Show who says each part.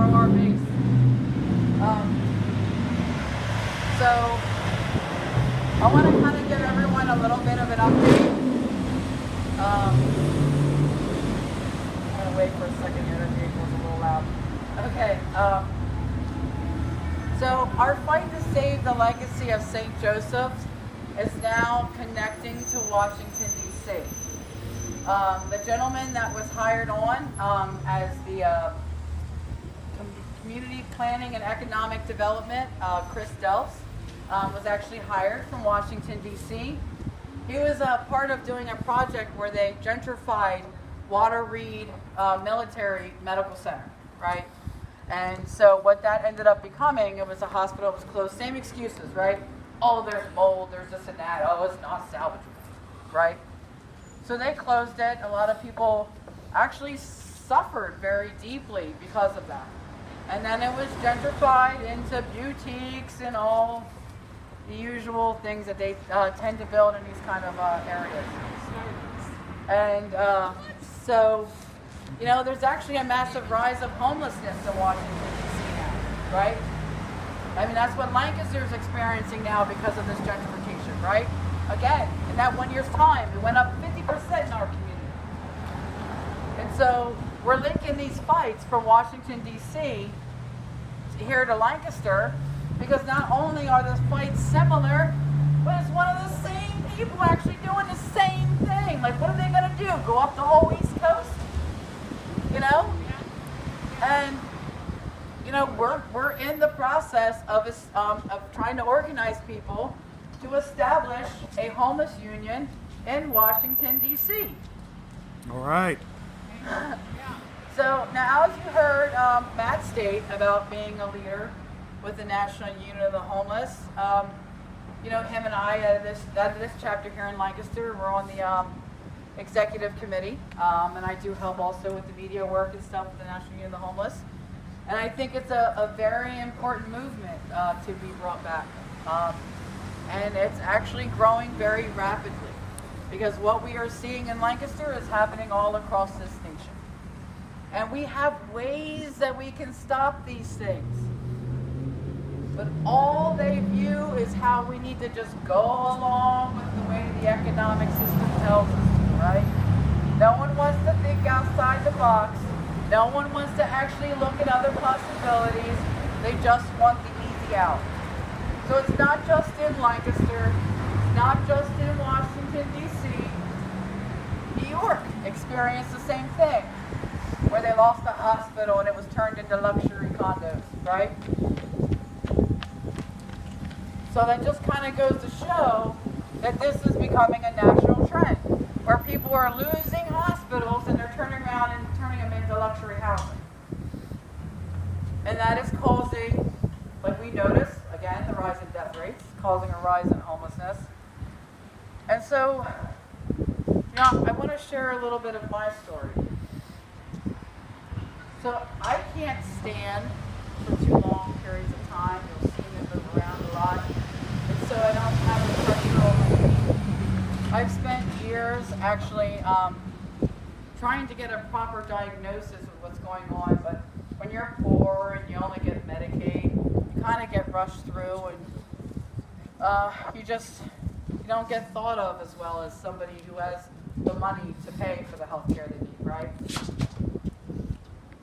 Speaker 1: grow our base. So I want to kind of give everyone a little bit of an update. I'm going to wait for a second here. The vehicle's a little loud. Okay. So our fight to save the legacy of St. Joseph's is now connecting to Washington, D.C. The gentleman that was hired on as the Community Planning and Economic Development, Chris Delfs, was actually hired from Washington, D.C. He was a part of doing a project where they gentrified Walter Reed Military Medical Center, right? And so what that ended up becoming, it was a hospital, it was closed, same excuses, right? Oh, there's mold, there's this and that, oh, it's not salvageable, right? So they closed it. A lot of people actually suffered very deeply because of that. And then it was gentrified into boutiques and all the usual things that they tend to build in these kind of areas. And so, you know, there's actually a massive rise of homelessness in Washington, D.C. now, right? I mean, that's what Lancaster is experiencing now because of this gentrification, right? Again, in that 1 year's time, it went up 50% in our community. And so we're linking these fights from Washington, D.C. here to Lancaster, because not only are those fights similar, but it's one of the same people actually doing the same thing. Like, what are they going to do? Go up the whole East Coast? You know? And, you know, we're in the process of trying to organize people to establish a homeless union in Washington, D.C.
Speaker 2: All right.
Speaker 1: So now, as you heard Matt state about being a leader with the National Union of the Homeless, you know, him and I, out of this chapter here in Lancaster, we're on the executive committee, and I do help also with the media work and stuff with the National Union of the Homeless. And I think it's a very important movement to be brought back. And it's actually growing very rapidly, because what we are seeing in Lancaster is happening all across this nation. And we have ways that we can stop these things. But all they view is how we need to just go along with the way the economic system tells us to, right? No one wants to think outside the box. No one wants to actually look at other possibilities. They just want the easy out. So it's not just in Lancaster, it's not just in Washington, D.C. New York experienced the same thing, where they lost a hospital and it was turned into luxury condos, right? So that just kind of goes to show that this is becoming a national trend, where people are losing hospitals and they're turning around and turning them into luxury housing. And that is causing, like we notice, again, the rise in death rates, causing a rise in homelessness. And so, you know, I want to share a little bit of my story. So I can't stand for too long periods of time. You'll see me move around a lot. And so I don't have a pressure on my feet. I've spent years actually trying to get a proper diagnosis of what's going on, but when you're poor and you only get Medicaid, you kind of get rushed through, and you don't get thought of as well as somebody who has the money to pay for the health care they need, right?